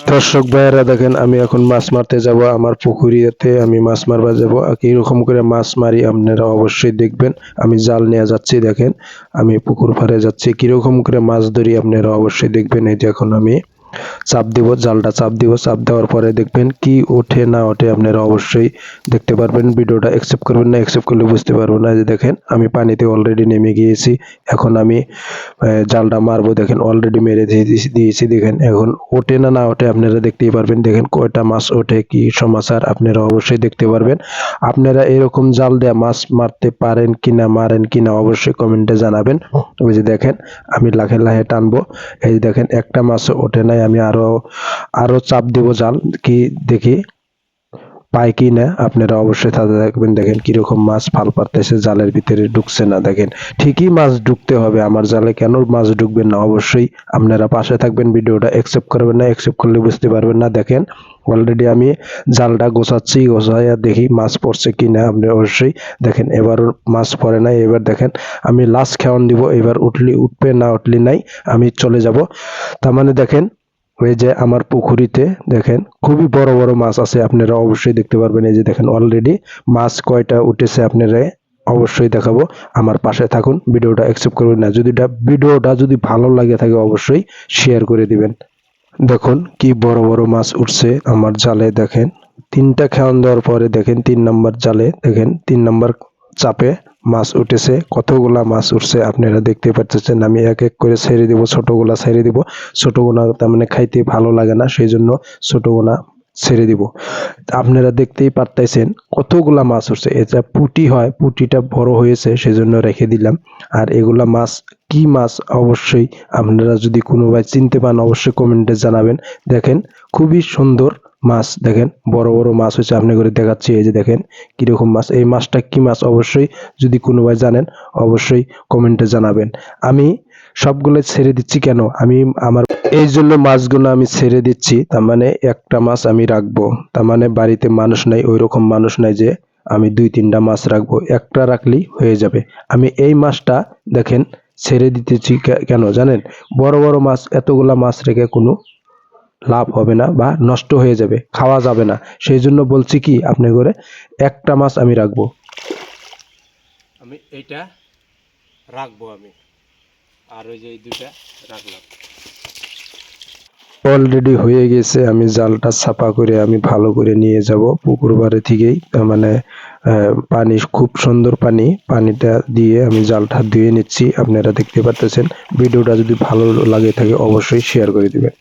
দর্শক ভাইয়েরা দেখেন আমি এখন মাছ মারতে যাব আমার পুকুরিতে আমি মাছ মারবা যাব কিরকম করে মাছ মারি আপনারা অবশ্যই দেখবেন আমি জাল নিয়ে যাচ্ছি দেখেন আমি পুকুর পাড়ে যাচ্ছি কিরকম করে মাছ ধরি আপনারা অবশ্যই দেখবেন এই যে এখন আমি চাপ দিব জালটা চাপ দিব চাপ দেওয়ার পরে দেখবেন কি ওঠে না ওঠে আপনারা অবশ্যই দেখতে পারবেন ভিডিওটা অ্যাকসেপ্ট করবেন না অ্যাকসেপ্ট করলে বুঝতে পারবেন না যে দেখেন আমি পানিতে অলরেডি নেমে গিয়েছি এখন আমি জালটা মারবো দেখেন অলরেডি মেরে দিয়েছি দেখেন এখন ওঠে না না ওঠে আপনারা দেখতেই পারবেন দেখেন কয়টা মাছ ওঠে কি সমাচার আপনারা অবশ্যই দেখতে পারবেন আপনারা এরকম জাল দিয়ে মাছ মারতে পারেন কিনা মারেন কিনা অবশ্যই কমেন্টে জানাবেন ওই যে দেখেন আমি লাখে লাখে টানবো এই দেখেন একটা মাছ ওঠে নাই আমি আরো চাপ দিব জাল কি দেখি পাই কি না আপনারা অবশ্যই সাথে থাকবেন দেখেন কিরকম মাছ ফাল পারতেছে জালের ভিতরে ঢুকছে না দেখেন ঠিকই মাছ ঢুকতে হবে আমার জালে কেন মাছ ঢুকবেন না অবশ্যই আপনারা পাশে থাকবেন ভিডিওটা অ্যাকসেপ্ট করবেন না অ্যাকসেপ্ট করলে বুঝতে পারবেন না দেখেন অলরেডি আমি জালটা গোছাচ্ছি গোছাইয়া দেখি মাছ পড়ছে কিনা আপনি অবশ্যই দেখেন এবার মাছ পড়ে নাই এবার দেখেন আমি লাস্ট খাওয়ান দিব এবার উঠবে না উঠলি নাই আমি চলে যাব তার মানে দেখেন ওই যে আমার পুকুরিতে দেখেন খুবই বড় বড় মাছ আছে আপনারা অবশ্যই দেখতে পারবেন এই যে দেখেন অলরেডি মাছ কয়টা উঠেছে আপনারা অবশ্যই দেখাবো আমার পাশে থাকুন ভিডিওটা অ্যাকসেপ্ট করবেন না যদি ভিডিওটা যদি ভালো লাগে থাকে অবশ্যই শেয়ার করে দিবেন দেখুন কি বড় বড় মাছ উঠছে আমার জালে দেখেন তিনটা খাওয়ান দেওয়ার পরে দেখেন 3 নম্বর জালে দেখেন 3 নম্বর চাপে মাছ উঠেছে কতগুলা মাছ উঠছে আপনারা দেখতে পাচ্ছেন আমি এক এক করে ছেড়ে দিব ছোটগুলা ছেড়ে দিব ছোটগুলা তার মানে খাইতে ভালো লাগে না সেই জন্য ছোটগুলা ছেড়ে দিব আপনারা দেখতেই পারতেছেন কতগুলা মাছ উঠছে এটা পুঁটি হয় পুঁটিটা বড় হয়েছে সেজন্য রেখে দিলাম আর এগুলা মাছ কি মাছ অবশ্যই আপনারা যদি কোনো ভাই চিনতে পান অবশ্যই কমেন্টে জানাবেন দেখেন খুবই সুন্দর মাছ দেখেন বড় বড় মাছ হচ্ছে আপনি করে দেখাচ্ছি এই যে দেখেন কিরকম মাছ এই মাছটা কি মাছ অবশ্যই যদি কোনো ভাই জানেন অবশ্যই কমেন্টে জানাবেন আমি সবগুলো ছেড়ে দিচ্ছি কেন আমি আমার এই জন্য মাছগুলো আমি ছেড়ে দিচ্ছি তার মানে একটা মাছ আমি রাখবো তার মানে বাড়িতে মানুষ নাই ওই রকম মানুষ নাই যে আমি 2-3টা মাছ রাখবো একটা রাখলেই হয়ে যাবে আমি এই মাছটা দেখেন ছেড়ে দিতেছি কেন জানেন বড় বড় মাছ এতগুলা মাছ রেখে কোনো লাভ হবে না বা নষ্ট হয়ে যাবে খাওয়া যাবে না সেই জন্য বলছি কি আপনি করে একটা মাছ আমি রাখবো আমি এইটা রাখবো আমি আর ওই যে এই দুইটা রাখলাম অলরেডি হয়ে গেছে আমি জালটা ছাপা করে আমি ভালো করে নিয়ে যাব পুকুর পাড়ে থেকেই তার মানে পানি খুব সুন্দর পানিটা দিয়ে আমি জালটা ধুয়ে নিচ্ছি আপনারা দেখতে পাচ্ছেন ভিডিওটা যদি ভালো লাগে থাকে অবশ্যই শেয়ার করে দিবেন